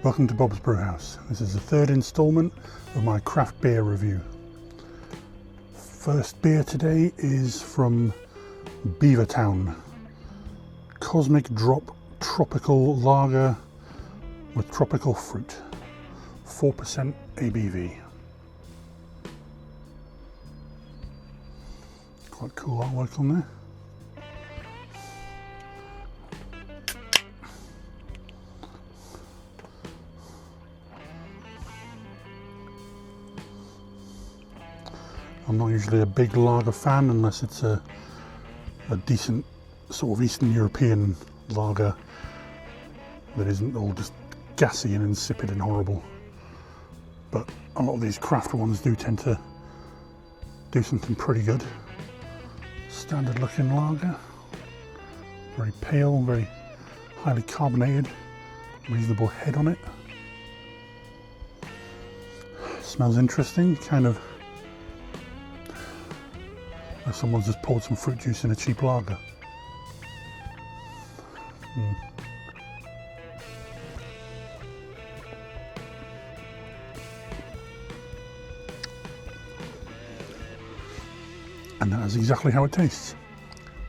Welcome to Bob's Brewhouse. This is the third instalment of my craft beer review. First beer today is from Beavertown. Cosmic Drop Tropical Lager with tropical fruit. 4% ABV. Quite cool artwork on there. I'm not usually a big lager fan unless it's a decent sort of Eastern European lager that isn't all just gassy and insipid and horrible. But a lot of these craft ones do tend to do something pretty good. Standard looking lager. Very pale, very highly carbonated, reasonable head on it. Smells interesting, kind of like someone's just poured some fruit juice in a cheap lager. And that is exactly how it tastes.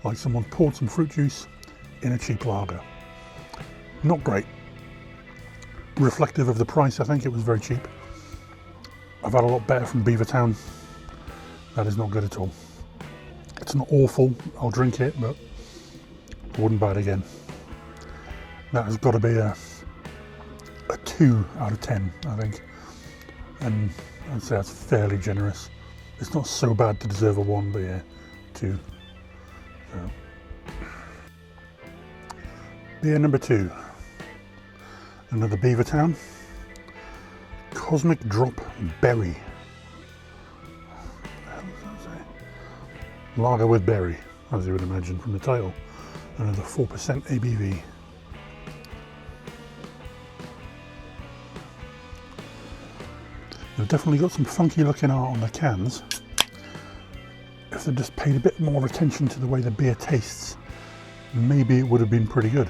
Like someone poured some fruit juice in a cheap lager. Not great. Reflective of the price, I think it was very cheap. I've had a lot better from Beavertown. That is not good at all. It's not awful, I'll drink it, but I wouldn't buy it again. That has got to be a 2 out of 10, I think. And I'd say that's fairly generous. It's not so bad to deserve a 1, but yeah, 2. So. Beer number 2. Another Beavertown. Cosmic Drop Berry. Lager with berry, as you would imagine from the title. Another 4% ABV. They've definitely got some funky looking art on the cans. If they just paid a bit more attention to the way the beer tastes, maybe it would have been pretty good.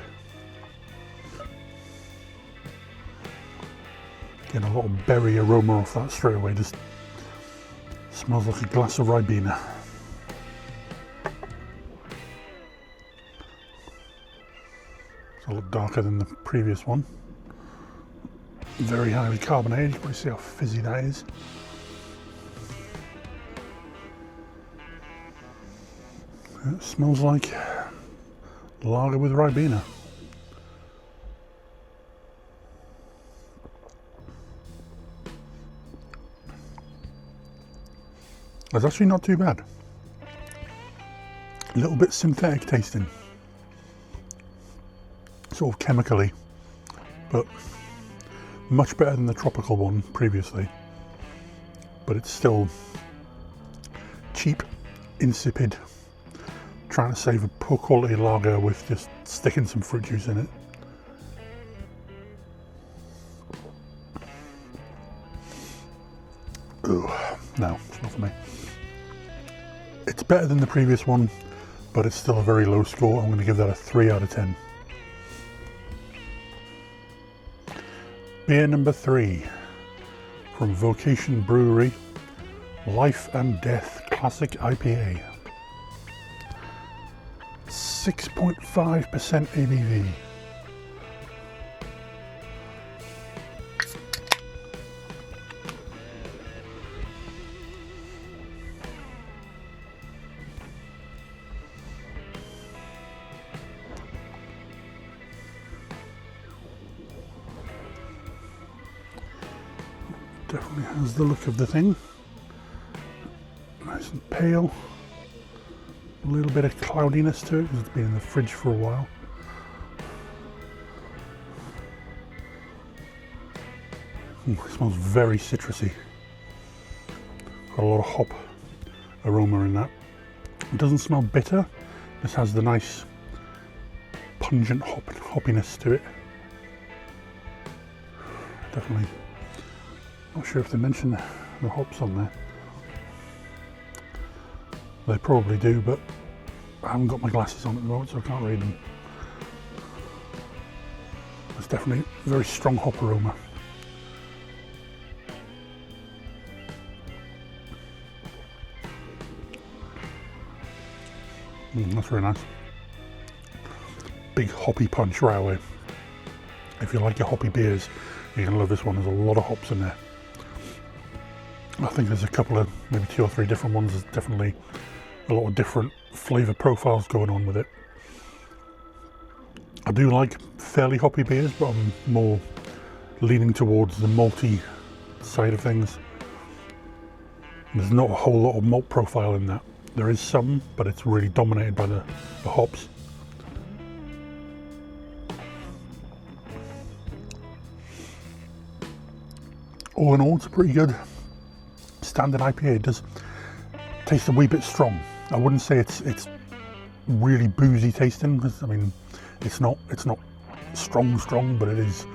Getting a lot of berry aroma off that straight away, just smells like a glass of Ribena. It's a lot darker than the previous one. Very highly carbonated, you can probably see how fizzy that is. It smells like lager with Ribena. It's actually not too bad. A little bit synthetic tasting. Sort of chemically, but much better than the tropical one previously. But it's still cheap, insipid, trying to save a poor quality lager with just sticking some fruit juice in it. Ugh, no, it's not for me. It's better than the previous one, but it's still a very low score. I'm going to give that a 3 out of 10. Beer number 3 from Vocation Brewery, Life and Death Classic IPA. 6.5% ABV. Definitely has the look of the thing. Nice and pale. A little bit of cloudiness to it because it's been in the fridge for a while. It smells very citrusy. Got a lot of hop aroma in that. It doesn't smell bitter. This has the nice pungent hoppiness to it. Definitely. Not sure if they mention the hops on there. They probably do, but I haven't got my glasses on at the moment, so I can't read them. There's definitely a very strong hop aroma. That's very nice. Big hoppy punch right away. If you like your hoppy beers, you're going to love this one. There's a lot of hops in there. I think there's a couple of, maybe 2 or 3 different ones. There's definitely a lot of different flavour profiles going on with it. I do like fairly hoppy beers, but I'm more leaning towards the malty side of things. There's not a whole lot of malt profile in that. There is some, but it's really dominated by the hops. All in all, it's a pretty good standard IPA. It does taste a wee bit strong. I wouldn't say it's really boozy tasting, because I mean it's not strong, but it is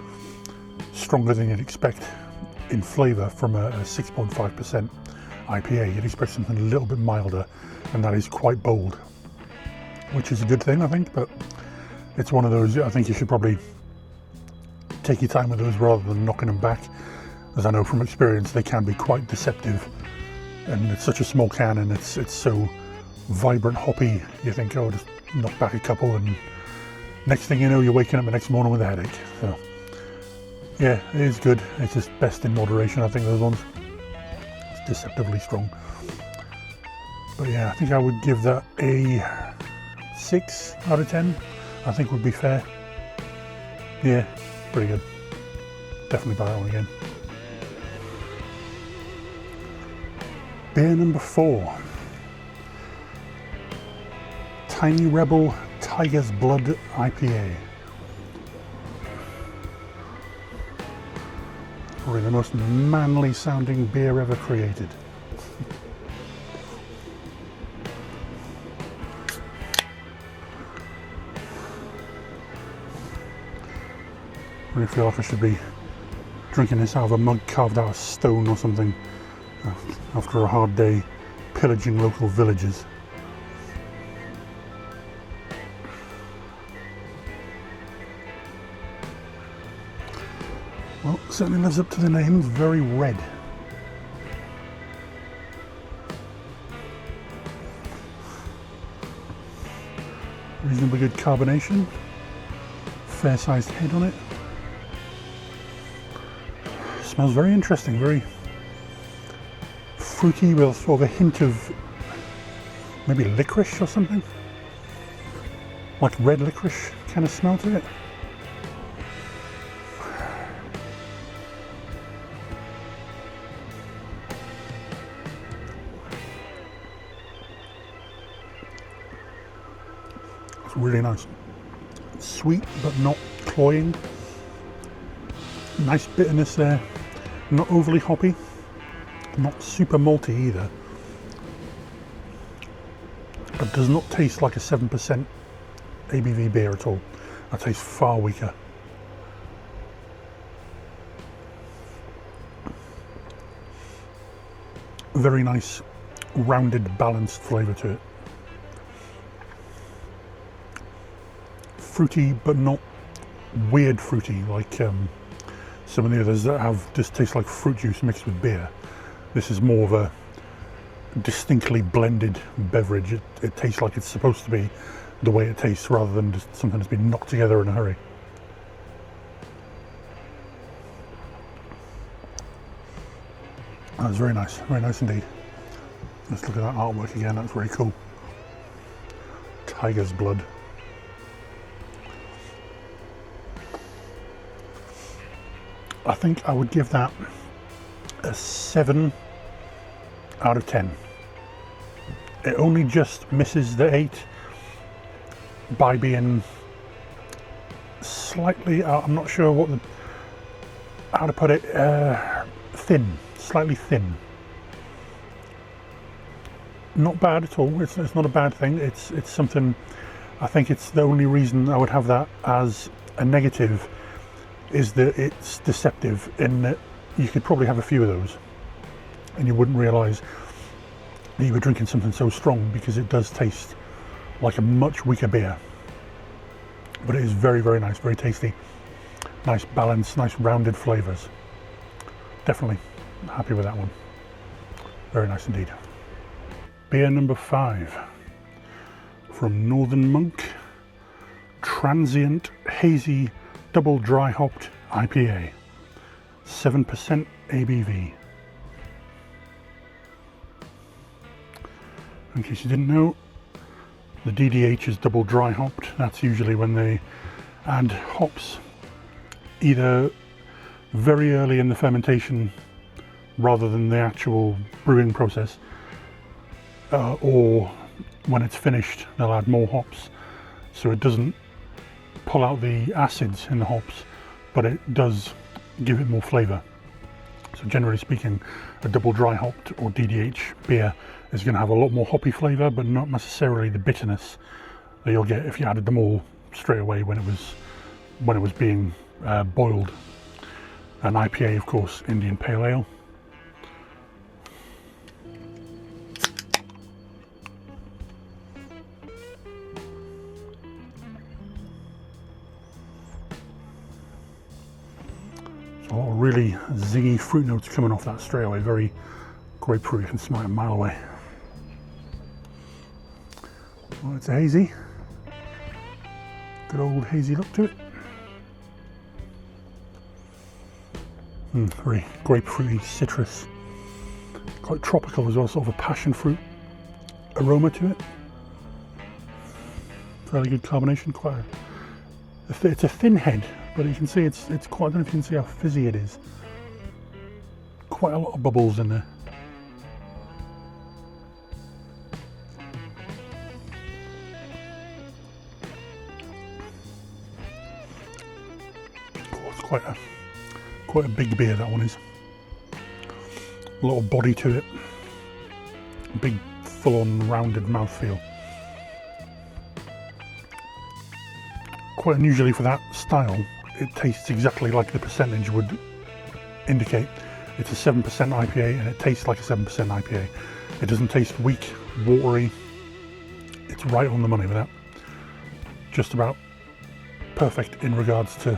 stronger than you'd expect in flavour from a 6.5% IPA. You'd expect something a little bit milder, and that is quite bold, which is a good thing, I think. But it's one of those, I think you should probably take your time with those rather than knocking them back, as I know from experience they can be quite deceptive, and it's such a small can and it's so vibrant hoppy, you think, oh, just knock back a couple, and next thing you know you're waking up the next morning with a headache. So yeah, it is good. It's just best in moderation, I think, those ones. It's deceptively strong. But yeah, I think I would give that a 6 out of 10. I think would be fair. Yeah, pretty good. Definitely buy that one again. Beer number 4. Tiny Rebel Tiger's Blood IPA. Probably the most manly sounding beer ever created. I really feel like I should be drinking this out of a mug carved out of stone or something after a hard day pillaging local villages. Well, it certainly lives up to the name. It's very red. Reasonably good carbonation. Fair sized head on it. Smells very interesting, very fruity with sort of a hint of maybe licorice or something. Like red licorice kind of smell to it. It's really nice. Sweet but not cloying. Nice bitterness there. Not overly hoppy. Not super malty either. But does not taste like a 7% ABV beer at all. That tastes far weaker. Very nice, rounded, balanced flavour to it. Fruity, but not weird fruity like some of the others that have just taste like fruit juice mixed with beer. This is more of a distinctly blended beverage. It tastes like it's supposed to be the way it tastes, rather than just something that's been knocked together in a hurry. That's very nice indeed. Let's look at that artwork again, that's very cool. Tiger's Blood. I think I would give that a 7 out of 10. It only just misses the 8 by being slightly, I'm not sure how to put it, thin, slightly thin. Not bad at all, it's not a bad thing, it's something, I think it's the only reason I would have that as a negative is that it's deceptive in that you could probably have a few of those and you wouldn't realise that you were drinking something so strong, because it does taste like a much weaker beer. But it is very, very nice, very tasty. Nice balance, nice rounded flavours. Definitely happy with that one. Very nice indeed. Beer number 5 from Northern Monk, Transient Hazy Double Dry Hopped IPA, 7% ABV. In case you didn't know, the DDH is double dry hopped. That's usually when they add hops either very early in the fermentation rather than the actual brewing process, or when it's finished they'll add more hops, so it doesn't pull out the acids in the hops, but it does give it more flavour. So generally speaking, a double dry hopped or DDH beer is going to have a lot more hoppy flavour, but not necessarily the bitterness that you'll get if you added them all straight away when it was being boiled. An IPA, of course, Indian Pale Ale. So a lot of really zingy fruit notes coming off that straight away. Very grapefruit, you can smell it a mile away. Well, it's a hazy. Good old hazy look to it. Very grapefruity, citrus. Quite tropical as well, sort of a passion fruit aroma to it. Fairly good carbonation. It's a thin head, but you can see it's quite, I don't know if you can see how fizzy it is. Quite a lot of bubbles in there. Oh, it's quite a big beer, that one is. A lot of body to it. Big, full-on, rounded mouthfeel. Quite unusually for that style, it tastes exactly like the percentage would indicate. It's a 7% IPA and it tastes like a 7% IPA. It doesn't taste weak, watery. It's right on the money with that. Just about perfect in regards to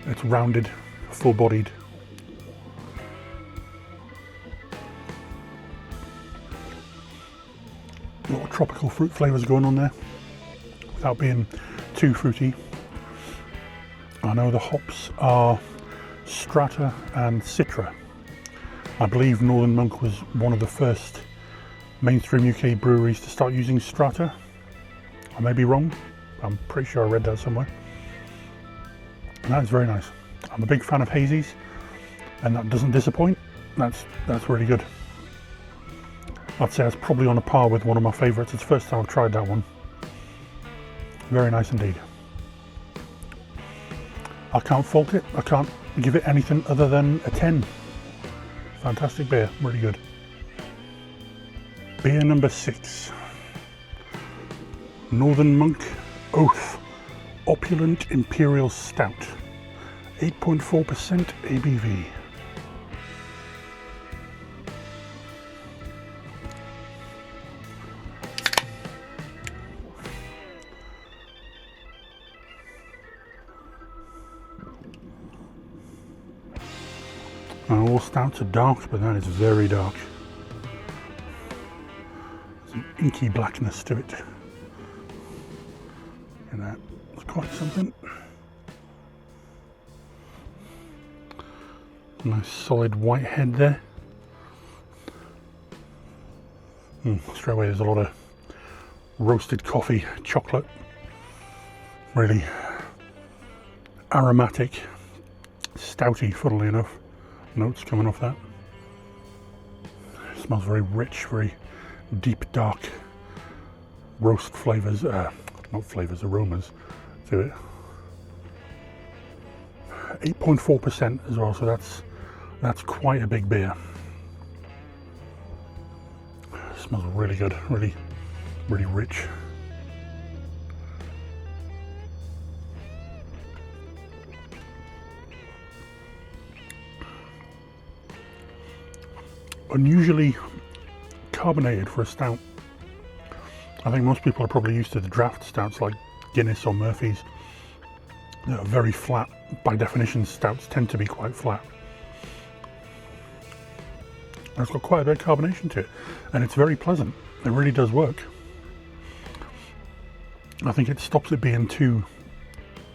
it's rounded, full-bodied. A lot of tropical fruit flavours going on there without being too fruity. I know the hops are Strata and Citra. I believe Northern Monk was one of the first mainstream UK breweries to start using Strata. I may be wrong, I'm pretty sure I read that somewhere. And that is very nice. I'm a big fan of hazies, and that doesn't disappoint. That's really good. I'd say it's probably on a par with one of my favourites. It's the first time I've tried that one. Very nice indeed. I can't fault it. I can't give it anything other than a 10. Fantastic beer, really good. Beer number 6. Northern Monk Oath Opulent Imperial Stout, 8.4% ABV. Now, all stouts are dark, but that is very dark. There's an inky blackness to it. And that's quite something. Nice solid white head there. Straight away there's a lot of roasted coffee, chocolate. Really aromatic, stouty, funnily enough. Notes coming off that. It smells very rich, very deep, dark roast flavours, not flavours, aromas to it. 8.4% as well, so that's quite a big beer. It smells really good, really rich. Unusually carbonated for a stout. I think most people are probably used to the draft stouts like Guinness or Murphy's. very flat. By definition, stouts tend to be quite flat. And it's got quite a bit of carbonation to it, and it's very pleasant. It really does work. I think it stops it being too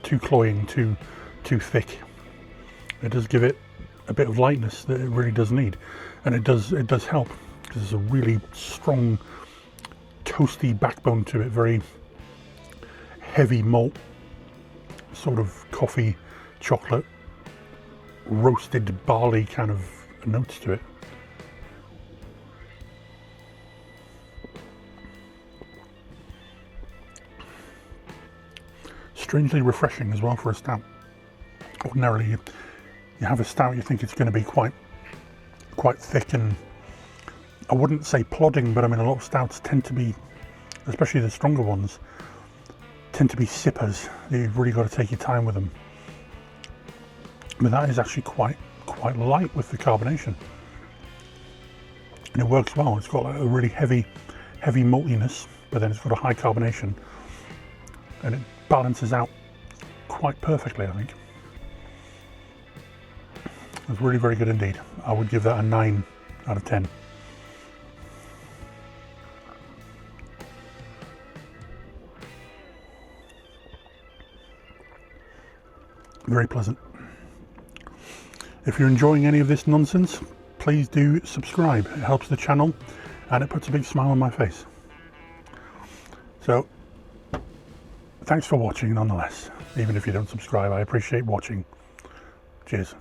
cloying, too thick. It does give it a bit of lightness that it really does need, and it does help because there's a really strong toasty backbone to it, very heavy malt, sort of coffee, chocolate, roasted barley kind of notes to it. Strangely refreshing as well for a stout. Ordinarily you have a stout, you think it's going to be quite thick, and I wouldn't say plodding, but I mean a lot of stouts tend to be, especially the stronger ones, tend to be sippers. You've really got to take your time with them. But that is actually quite light with the carbonation, and it works well. It's got a really heavy maltiness, but then it's got a high carbonation, and it balances out quite perfectly, I think. It's really very good indeed. I would give that a 9 out of 10. Very pleasant. If you're enjoying any of this nonsense, please do subscribe. It helps the channel and it puts a big smile on my face. So, thanks for watching nonetheless. Even if you don't subscribe, I appreciate watching. Cheers.